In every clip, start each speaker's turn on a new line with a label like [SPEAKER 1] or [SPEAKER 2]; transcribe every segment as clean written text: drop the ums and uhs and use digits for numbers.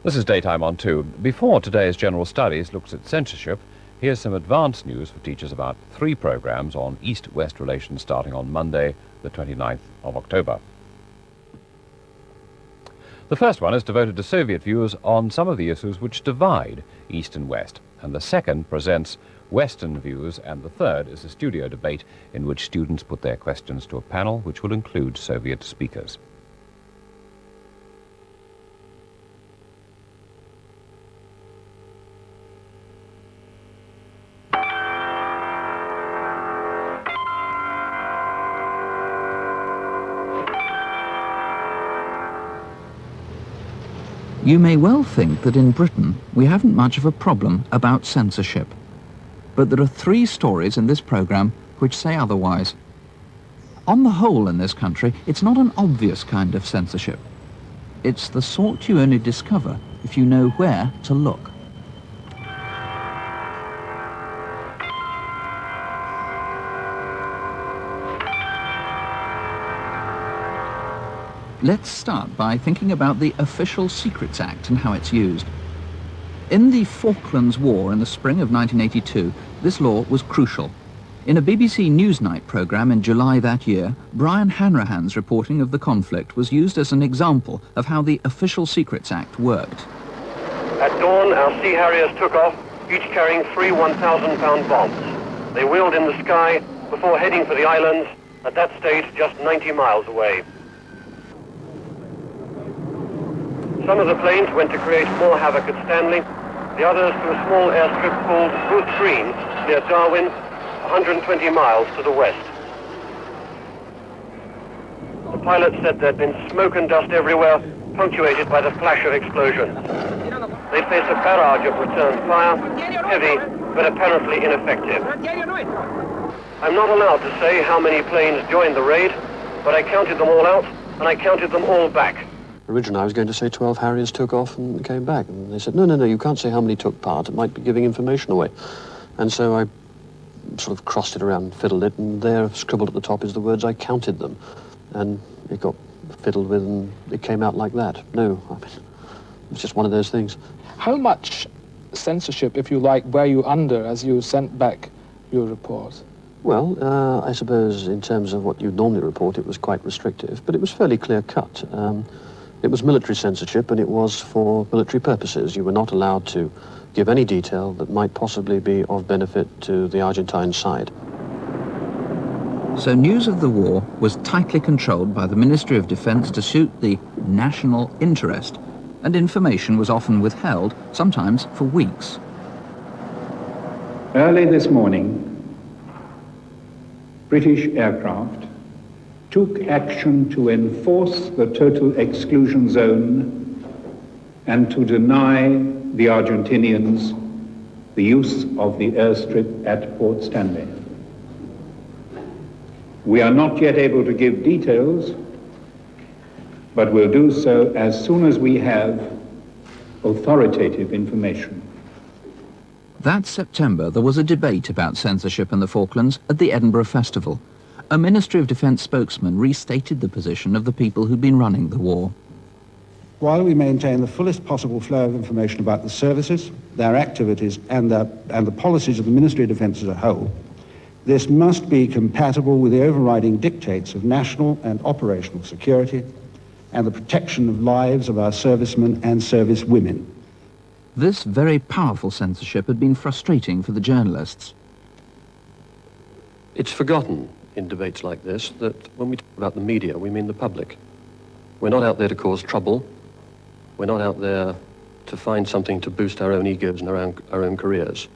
[SPEAKER 1] This is Daytime on 2. Before today's General Studies looks at censorship, here's some advanced news for teachers about 3 programs on East-West relations starting on Monday, the 29th of October. The first one is devoted to Soviet views on some of the issues which divide East and West, and the second presents Western views, and the third is a studio debate in which students put their questions to a panel which will include Soviet speakers.
[SPEAKER 2] You may well think that in Britain we haven't much of a problem about censorship. But there are 3 stories in this programme which say otherwise. On the whole in this country, it's not an obvious kind of censorship. It's the sort you only discover if you know where to look. Let's start by thinking about the Official Secrets Act and how it's used. In the Falklands War in the spring of 1982, this law was crucial. In a BBC Newsnight programme in July that year, Brian Hanrahan's reporting of the conflict was used as an example of how the Official Secrets Act worked.
[SPEAKER 3] At dawn, our Sea Harriers took off, each carrying 3 1,000-pound bombs. They wheeled in the sky before heading for the islands, at that stage just 90 miles away. Some of the planes went to create more havoc at Stanley, the others to a small airstrip called Booth Green, near Darwin, 120 miles to the west. The pilot said there'd been smoke and dust everywhere, punctuated by the flash of explosions. They faced a barrage of return fire, heavy, but apparently ineffective. I'm not allowed to say how many planes joined the raid, but I counted them all out, and I counted them all back.
[SPEAKER 4] Originally, I was going to say 12 Harriers took off and came back. And they said, no, you can't say how many took part. It might be giving information away. And so I sort of crossed it around, fiddled it, and there, scribbled at the top, is the words I counted them. And it got fiddled with, and it came out like that. No, I mean, it's just one of those things.
[SPEAKER 5] How much censorship, if you like, were you under as you sent back your report?
[SPEAKER 4] Well, I suppose in terms of what you normally report, it was quite restrictive, but it was fairly clear-cut. It was military censorship, and it was for military purposes. You were not allowed to give any detail that might possibly be of benefit to the Argentine side.
[SPEAKER 2] So news of the war was tightly controlled by the Ministry of Defence to suit the national interest, and information was often withheld, sometimes for weeks.
[SPEAKER 6] Early this morning, British aircraft took action to enforce the total exclusion zone and to deny the Argentinians the use of the airstrip at Port Stanley. We are not yet able to give details, but will do so as soon as we have authoritative information.
[SPEAKER 2] That September, there was a debate about censorship in the Falklands at the Edinburgh Festival. A Ministry of Defence spokesman restated the position of the people who'd been running the war.
[SPEAKER 7] While we maintain the fullest possible flow of information about the services, their activities, and the policies of the Ministry of Defence as a whole, this must be compatible with the overriding dictates of national and operational security and the protection of lives of our servicemen and servicewomen.
[SPEAKER 2] This very powerful censorship had been frustrating for the journalists.
[SPEAKER 4] It's forgotten in debates like this that when we talk about the media, we mean the public. We're not out there to cause trouble. We're not out there to find something to boost our own egos and our own careers.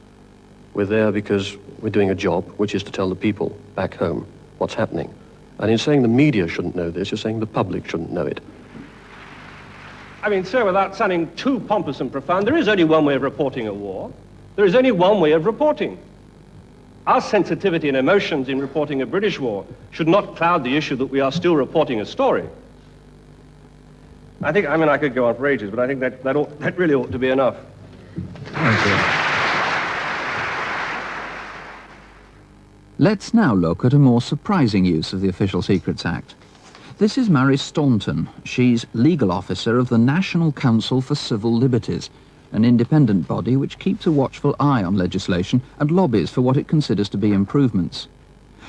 [SPEAKER 4] We're there because we're doing a job, which is to tell the people back home what's happening. And in saying the media shouldn't know this, you're saying the public shouldn't know it.
[SPEAKER 8] I mean, sir, without sounding too pompous and profound, there is only one way of reporting a war. There is only one way of reporting. Our sensitivity and emotions in reporting a British war should not cloud the issue that we are still reporting a story. I could go on for ages, but I think that really ought to be enough.
[SPEAKER 2] Let's now look at a more surprising use of the Official Secrets Act. This is Mary Staunton. She's legal officer of the National Council for Civil Liberties, an independent body which keeps a watchful eye on legislation and lobbies for what it considers to be improvements.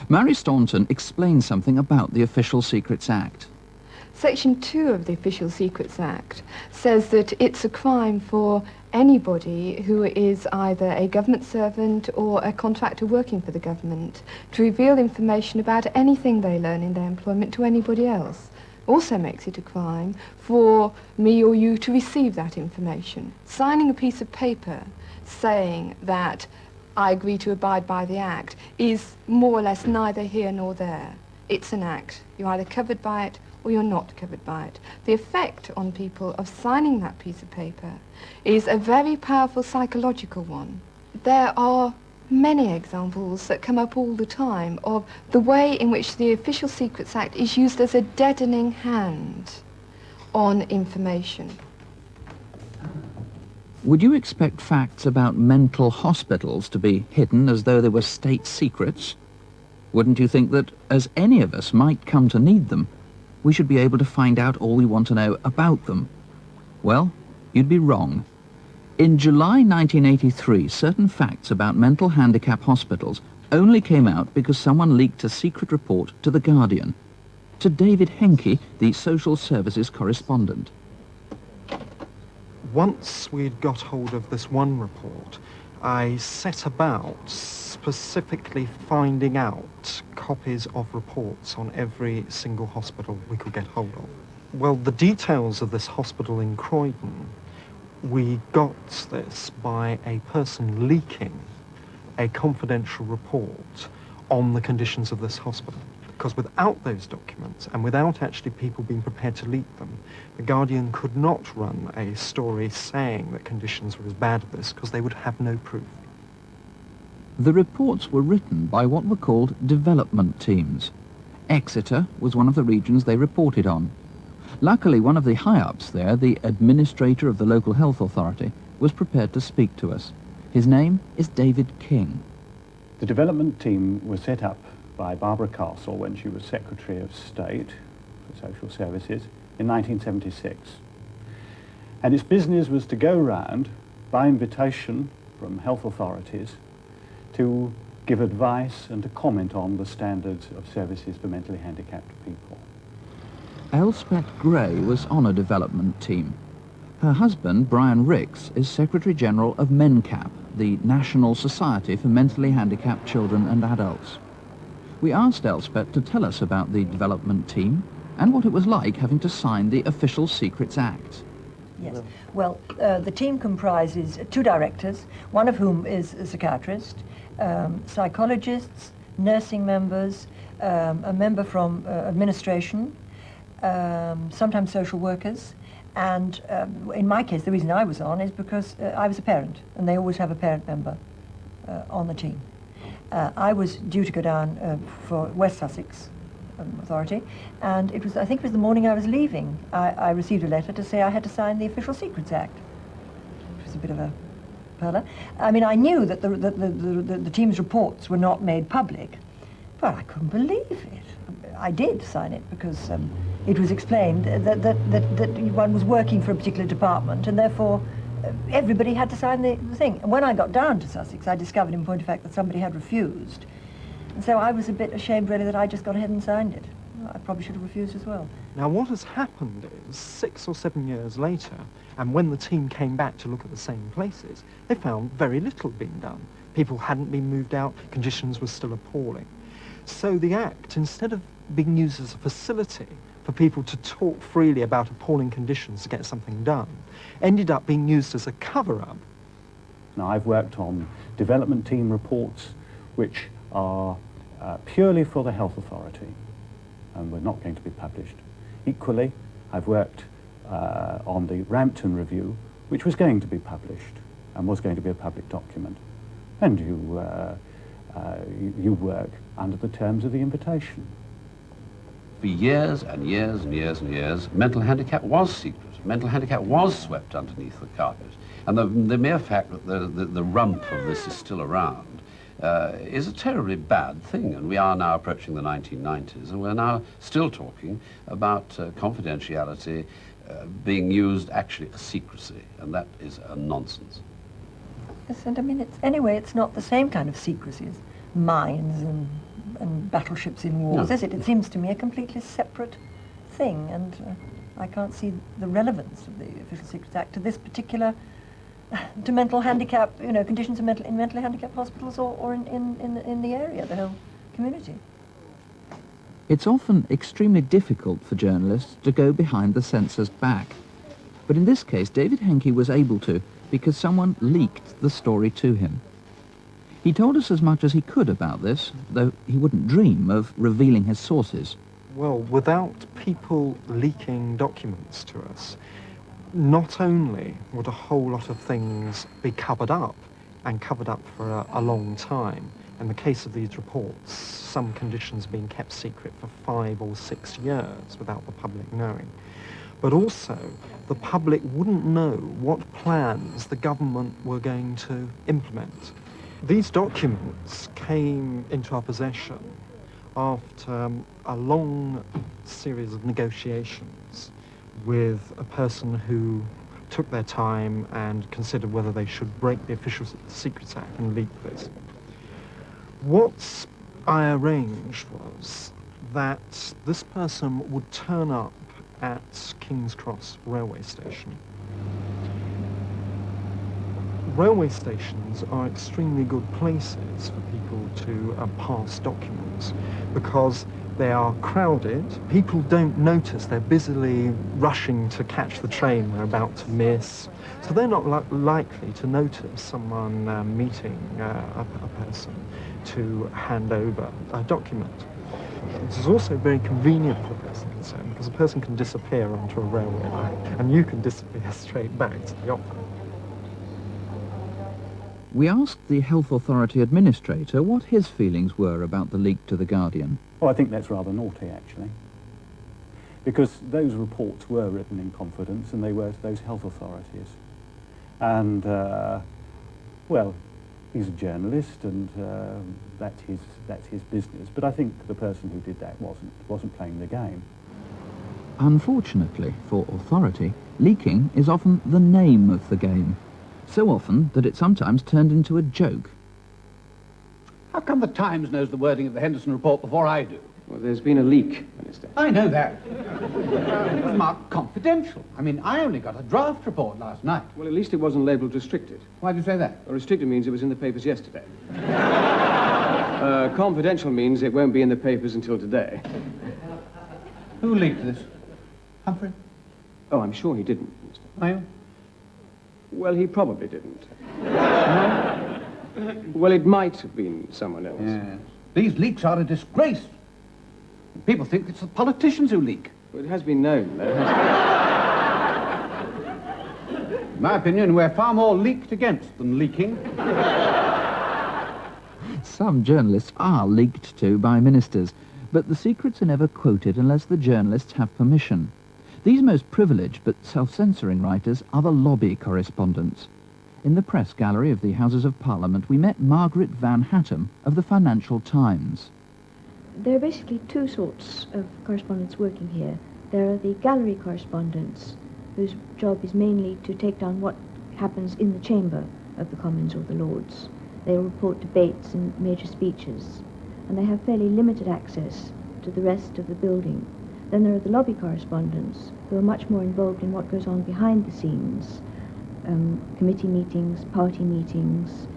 [SPEAKER 2] Mary Staunton explains something about the Official Secrets Act.
[SPEAKER 9] Section 2 of the Official Secrets Act says that it's a crime for anybody who is either a government servant or a contractor working for the government to reveal information about anything they learn in their employment to anybody else. Also makes it a crime for me or you to receive that information. Signing a piece of paper saying that I agree to abide by the Act is more or less neither here nor there. It's an Act. You're either covered by it or you're not covered by it. The effect on people of signing that piece of paper is a very powerful psychological one. There are many examples that come up all the time of the way in which the Official Secrets Act is used as a deadening hand on information.
[SPEAKER 2] Would you expect facts about mental hospitals to be hidden as though they were state secrets? Wouldn't you think that, as any of us might come to need them, we should be able to find out all we want to know about them? Well, you'd be wrong. In July 1983, certain facts about mental handicap hospitals only came out because someone leaked a secret report to The Guardian, to David Henke, the social services correspondent.
[SPEAKER 10] Once we'd got hold of this one report, I set about specifically finding out copies of reports on every single hospital we could get hold of. Well, the details of this hospital in Croydon, we got this by a person leaking a confidential report on the conditions of this hospital. Because without those documents, and without actually people being prepared to leak them, The Guardian could not run a story saying that conditions were as bad as this, because they would have no proof.
[SPEAKER 2] The reports were written by what were called development teams. Exeter was one of the regions they reported on. Luckily, one of the high-ups there, the administrator of the local health authority, was prepared to speak to us. His name is David King.
[SPEAKER 11] The development team was set up by Barbara Castle when she was Secretary of State for Social Services in 1976. And its business was to go round, by invitation from health authorities, to give advice and to comment on the standards of services for mentally handicapped people.
[SPEAKER 2] Elspeth Gray was on a development team. Her husband, Brian Ricks, is Secretary General of MENCAP, the National Society for Mentally Handicapped Children and Adults. We asked Elspeth to tell us about the development team and what it was like having to sign the Official Secrets Act.
[SPEAKER 12] Yes. Well, the team comprises two directors, one of whom is a psychiatrist, psychologists, nursing members, a member from administration, sometimes social workers, and in my case, the reason I was on is because I was a parent, and they always have a parent member on the team. I was due to go down for West Sussex Authority, and I think it was the morning I was leaving, I received a letter to say I had to sign the Official Secrets Act, which was a bit of a perler. I mean, I knew that the team's reports were not made public, but I couldn't believe it. I did sign it because it was explained that one was working for a particular department, and therefore everybody had to sign the thing. And when I got down to Sussex, I discovered in point of fact that somebody had refused. And so I was a bit ashamed, really, that I just got ahead and signed it. I probably should have refused as well.
[SPEAKER 10] Now, what has happened is, 6 or 7 years later, and when the team came back to look at the same places, they found very little being done. People hadn't been moved out, conditions were still appalling. So the Act, instead of being used as a facility for people to talk freely about appalling conditions to get something done, ended up being used as a cover-up.
[SPEAKER 11] Now, I've worked on development team reports which are purely for the health authority and were not going to be published. Equally, I've worked on the Rampton Review, which was going to be published and was going to be a public document. And you work under the terms of the invitation.
[SPEAKER 13] For years and years and years and years, mental handicap was secret. Mental handicap was swept underneath the carpet. And the mere fact that the rump of this is still around is a terribly bad thing. And we are now approaching the 1990s, and we're now still talking about confidentiality being used actually as secrecy, and that is a nonsense.
[SPEAKER 12] Yes, and I mean, it's not the same kind of secrecy as mines and battleships in wars,
[SPEAKER 13] No.
[SPEAKER 12] is it? It seems to me a completely separate thing, and I can't see the relevance of the Official Secrets Act to this particular, to mental handicap, you know, conditions in mentally handicapped hospitals or in the area, the whole community.
[SPEAKER 2] It's often extremely difficult for journalists to go behind the censor's back. But in this case, David Henke was able to because someone leaked the story to him. He told us as much as he could about this, though he wouldn't dream of revealing his sources.
[SPEAKER 10] Well, without people leaking documents to us, not only would a whole lot of things be covered up, and covered up for a long time. In the case of these reports, some conditions being kept secret for 5 or 6 years without the public knowing. But also, the public wouldn't know what plans the government were going to implement. These documents came into our possession after a long series of negotiations with a person who took their time and considered whether they should break the Official Secrets Act and leak this. What I arranged was that this person would turn up at King's Cross railway station. Railway stations are extremely good places for people to pass documents because they are crowded. People don't notice. They're busily rushing to catch the train they're about to miss. So they're not likely to notice someone meeting a person to hand over a document. It is also very convenient for the person concerned because a person can disappear onto a railway line and you can disappear straight back to the office.
[SPEAKER 2] We asked the Health Authority Administrator what his feelings were about the leak to The Guardian.
[SPEAKER 11] Oh, I think that's rather naughty, actually. Because those reports were written in confidence, and they were to those health authorities. And, well, he's a journalist, and that's his business. But I think the person who did that wasn't playing the game.
[SPEAKER 2] Unfortunately for authority, leaking is often the name of the game. So often that it sometimes turned into a joke.
[SPEAKER 14] How come the Times knows the wording of the Henderson report before I do?
[SPEAKER 15] Well, there's been a leak, Minister.
[SPEAKER 14] I know that. It was marked confidential. I mean, I only got a draft report last night.
[SPEAKER 15] Well, at least it wasn't labelled restricted.
[SPEAKER 14] Why do you say that?
[SPEAKER 15] Well, restricted means it was in the papers yesterday. Confidential means it won't be in the papers until today.
[SPEAKER 14] Who leaked this? Humphrey?
[SPEAKER 15] Oh, I'm sure he didn't, Minister.
[SPEAKER 14] Are you?
[SPEAKER 15] Well, he probably didn't. Well, it might have been someone else.
[SPEAKER 14] Yes. These leaks are a disgrace. People think it's the politicians who leak.
[SPEAKER 15] Well, it has been known, though,
[SPEAKER 14] In my opinion, we're far more leaked against than leaking.
[SPEAKER 2] Some journalists are leaked to by ministers, but the secrets are never quoted unless the journalists have permission. These most privileged but self-censoring writers are the lobby correspondents. In the press gallery of the Houses of Parliament, we met Margaret Van Hattem of the Financial Times.
[SPEAKER 16] There are basically two sorts of correspondents working here. There are the gallery correspondents, whose job is mainly to take down what happens in the chamber of the Commons or the Lords. They report debates and major speeches, and they have fairly limited access to the rest of the building. Then there are the lobby correspondents, who are much more involved in what goes on behind the scenes, committee meetings, party meetings,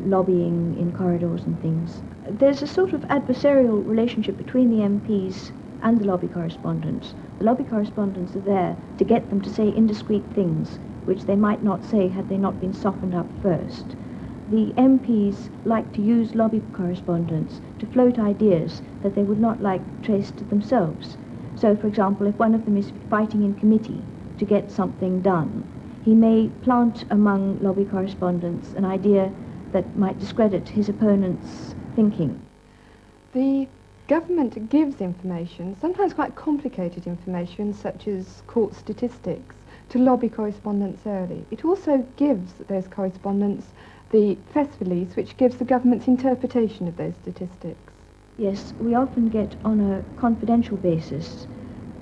[SPEAKER 16] lobbying in corridors and things. There's a sort of adversarial relationship between the MPs and the lobby correspondents. The lobby correspondents are there to get them to say indiscreet things, which they might not say had they not been softened up first. The MPs like to use lobby correspondents to float ideas that they would not like traced to themselves. So, for example, if one of them is fighting in committee to get something done, he may plant among lobby correspondents an idea that might discredit his opponent's thinking.
[SPEAKER 9] The government gives information, sometimes quite complicated information, such as court statistics, to lobby correspondents early. It also gives those correspondents the press release which gives the government's interpretation of those statistics?
[SPEAKER 16] Yes, we often get on a confidential basis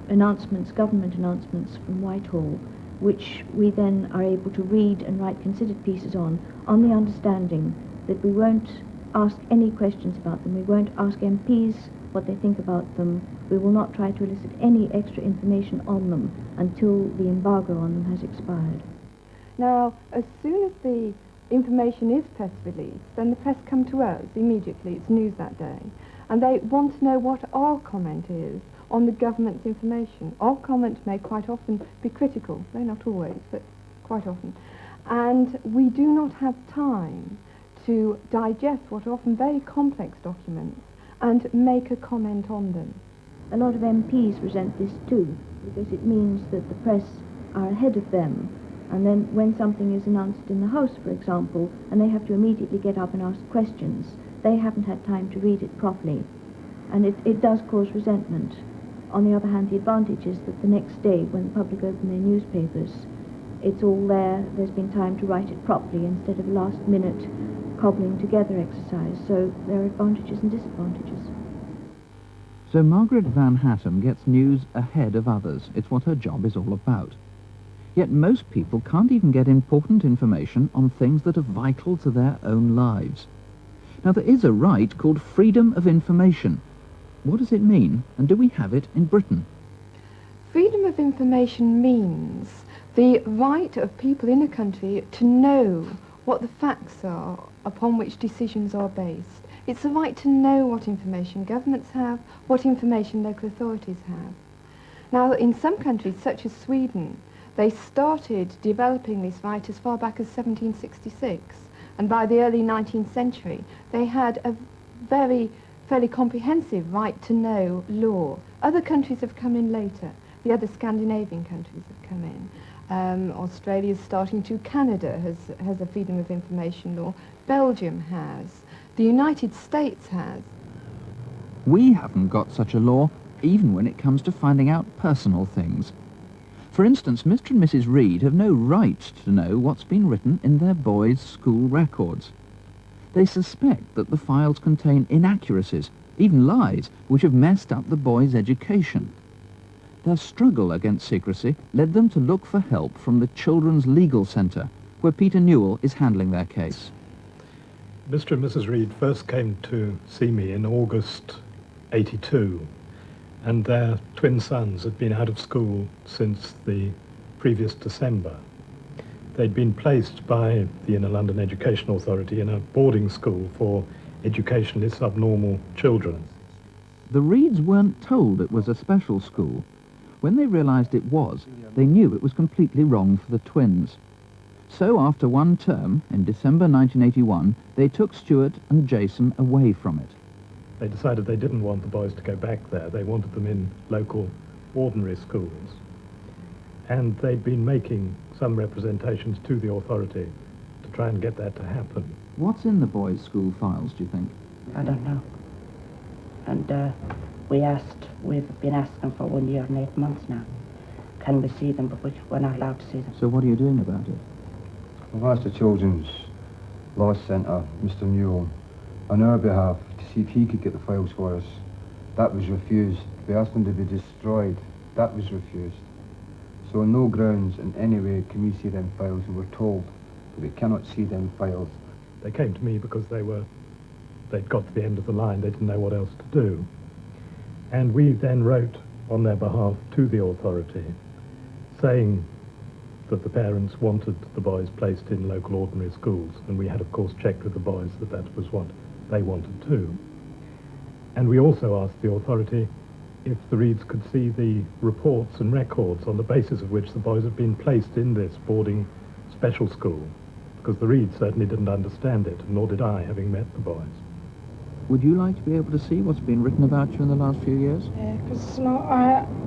[SPEAKER 16] announcements, government announcements from Whitehall, which we then are able to read and write considered pieces on the understanding that we won't ask any questions about them, we won't ask MPs what they think about them, we will not try to elicit any extra information on them until the embargo on them has expired.
[SPEAKER 9] Now, as soon as the information is press released, then the press come to us immediately, it's news that day, and they want to know what our comment is on the government's information. Our comment may quite often be critical, though not always, but quite often. And we do not have time to digest what are often very complex documents and make a comment on them.
[SPEAKER 16] A lot of MPs resent this too, because it means that the press are ahead of them, and then when something is announced in the House, for example, and they have to immediately get up and ask questions, they haven't had time to read it properly, and it does cause resentment. On the other hand, the advantage is that the next day, when the public open their newspapers, it's all there, there's been time to write it properly instead of last-minute cobbling together exercise, so there are advantages and disadvantages.
[SPEAKER 2] So Margaret Van Hattem gets news ahead of others. It's what her job is all about. Yet most people can't even get important information on things that are vital to their own lives. Now, there is a right called freedom of information. What does it mean, and do we have it in Britain?
[SPEAKER 9] Freedom of information means the right of people in a country to know what the facts are upon which decisions are based. It's the right to know what information governments have, what information local authorities have. Now, in some countries, such as Sweden, they started developing this right as far back as 1766, and by the early 19th century, they had a fairly comprehensive right to know law. Other countries have come in later. The other Scandinavian countries have come in. Australia's starting to. Canada has a freedom of information law. Belgium has. The United States has.
[SPEAKER 2] We haven't got such a law, even when it comes to finding out personal things. For instance, Mr. and Mrs. Reed have no right to know what's been written in their boys' school records. They suspect that the files contain inaccuracies, even lies, which have messed up the boys' education. Their struggle against secrecy led them to look for help from the Children's Legal Centre, where Peter Newell is handling their case.
[SPEAKER 11] Mr. and Mrs. Reed first came to see me in August '82, and their twin sons had been out of school since the previous December. They'd been placed by the Inner London Education Authority in a boarding school for educationally subnormal children.
[SPEAKER 2] The Reeds weren't told it was a special school. When they realised it was, they knew it was completely wrong for the twins. So after one term, in December 1981, they took Stuart and Jason away from it.
[SPEAKER 11] They decided they didn't want the boys to go back there. They wanted them in local ordinary schools. And they'd been making some representations to the authority to try and get that to happen.
[SPEAKER 2] What's in the boys' school files, do you think?
[SPEAKER 17] I don't know. And we've been asking for 1 year and 8 months now. Can we see them, but we're not allowed to see them.
[SPEAKER 2] So what are you doing about it?
[SPEAKER 18] I've asked the Children's Law Centre, Mr. Newell, on our behalf to see if he could get the files for us. That was refused. We asked them to be destroyed. That was refused. So on no grounds in any way can we see them files, and we're told that we cannot see them files.
[SPEAKER 11] They came to me because they'd got to the end of the line. They didn't know what else to do. And we then wrote on their behalf to the authority saying that the parents wanted the boys placed in local ordinary schools, and we had of course checked with the boys that that was what they wanted too. And we also asked the authority if the Reeds could see the reports and records on the basis of which the boys had been placed in this boarding special school, because the Reeds certainly didn't understand it, nor did I, having met the boys.
[SPEAKER 2] Would you like to be able to see what's been written about you in the last few years?
[SPEAKER 19] Yeah, because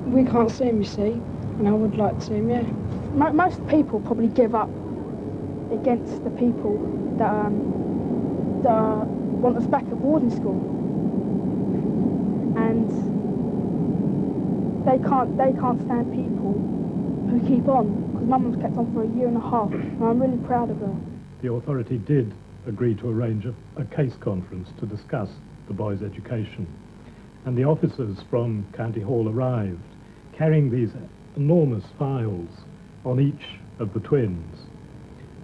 [SPEAKER 19] we can't see him, you see, and I would like to see him, yeah. Most people probably give up against the people that want us back at boarding school, and they can't stand people who keep on, because Mum's kept on for 1.5 years, and I'm really proud of her.
[SPEAKER 11] The authority did
[SPEAKER 20] agreed to arrange a case conference to discuss the boy's education. And the officers from County Hall arrived, carrying these enormous files on each of the twins.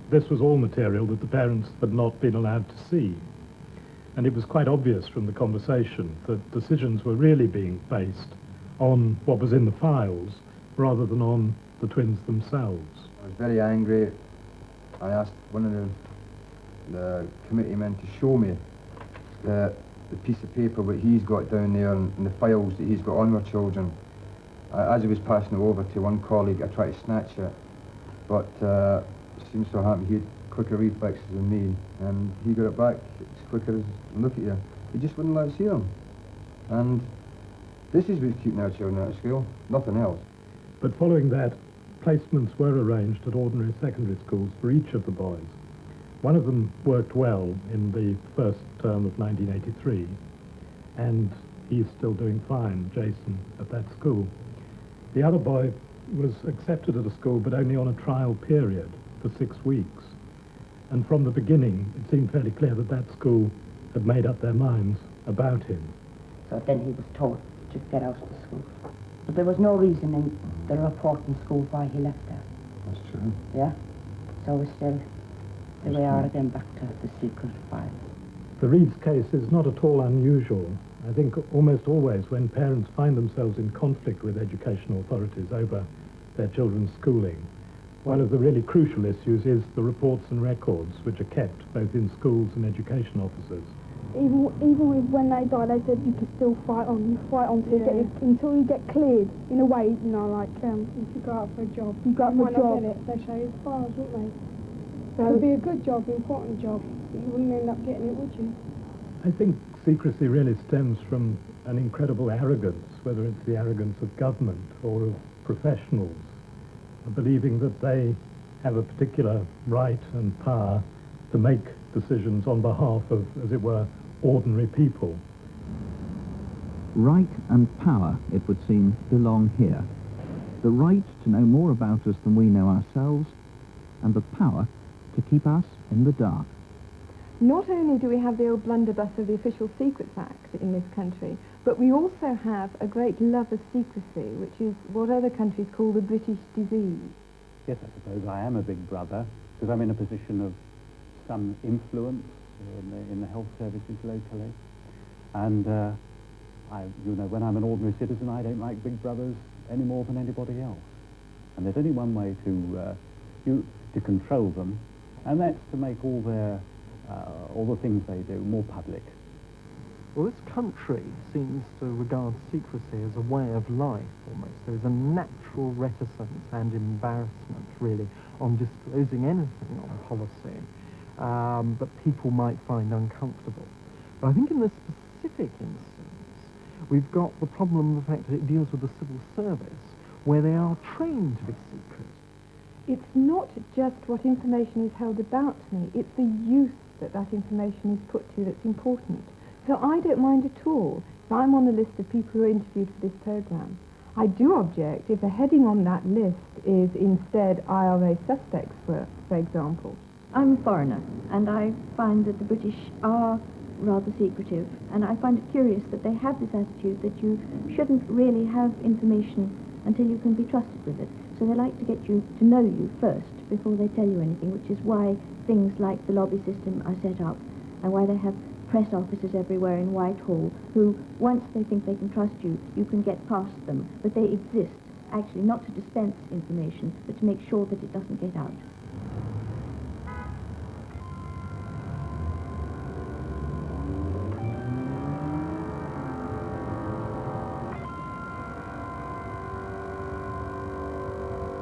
[SPEAKER 20] This was all material that the parents had not been allowed to see. And it was quite obvious from the conversation that decisions were really being based on what was in the files rather than on the twins themselves.
[SPEAKER 18] I was very angry. I asked one of the committee men to show me the piece of paper that he's got down there and the files that he's got on our children. As he was passing it over to one colleague, I tried to snatch it, but it seems so happen he had quicker reflexes than me, and he got it back as quicker as, look at you, he just wouldn't let us see them. And this is what's keeping our children out of school, nothing else.
[SPEAKER 20] But following that, placements were arranged at ordinary secondary schools for each of the boys. One of them worked well in the first term of 1983, and he's still doing fine, Jason, at that school. The other boy was accepted at a school, but only on a trial period for 6 weeks. And from the beginning, it seemed fairly clear that that school had made up their minds about him.
[SPEAKER 17] So then he was told to get out of the school. But there was no reason in the report in school why he left there.
[SPEAKER 18] That's true.
[SPEAKER 17] Yeah? So we're still, here we are again back to the secret file.
[SPEAKER 20] The Reeves case is not at all unusual. I think almost always when parents find themselves in conflict with educational authorities over their children's schooling, one of the really crucial issues is the reports and records which are kept both in schools and education offices.
[SPEAKER 19] Even when they die, they said you can still fight on. You fight on until you get cleared. In a way, you know, like if you go out for a job, you go out for a job. Get it, they say it's files, wouldn't they? So it would be a good job, an important job, but you wouldn't end up getting it, would you?
[SPEAKER 20] I think secrecy really stems from an incredible arrogance, whether it's the arrogance of government or of professionals, believing that they have a particular right and power to make decisions on behalf of, as it were, ordinary people.
[SPEAKER 2] Right and power, it would seem, belong here. The right to know more about us than we know ourselves, and the power to keep us in the dark.
[SPEAKER 9] Not only do we have the old blunderbuss of the Official Secrets Act in this country, but we also have a great love of secrecy, which is what other countries call the British disease.
[SPEAKER 11] Yes, I suppose I am a big brother, because I'm in a position of some influence in the health services locally. And, you know, when I'm an ordinary citizen, I don't like big brothers any more than anybody else. And there's only one way to control them, and that's to make all the things they do more public.
[SPEAKER 10] Well, this country seems to regard secrecy as a way of life, almost. There is a natural reticence and embarrassment, really, on disclosing anything on policy that people might find uncomfortable. But I think in this specific instance, we've got the problem of the fact that it deals with the civil service, where they are trained to be secret.
[SPEAKER 9] It's not just what information is held about me, it's the use that information is put to that's important. So I don't mind at all if I'm on the list of people who are interviewed for this programme. I do object if the heading on that list is instead IRA suspects, for example.
[SPEAKER 16] I'm a foreigner, and I find that the British are rather secretive, and I find it curious that they have this attitude that you shouldn't really have information until you can be trusted with it. So they like to get you to know you first before they tell you anything, which is why things like the lobby system are set up, and why they have press officers everywhere in Whitehall who, once they think they can trust you, you can get past them. But they exist, actually, not to dispense information, but to make sure that it doesn't get out.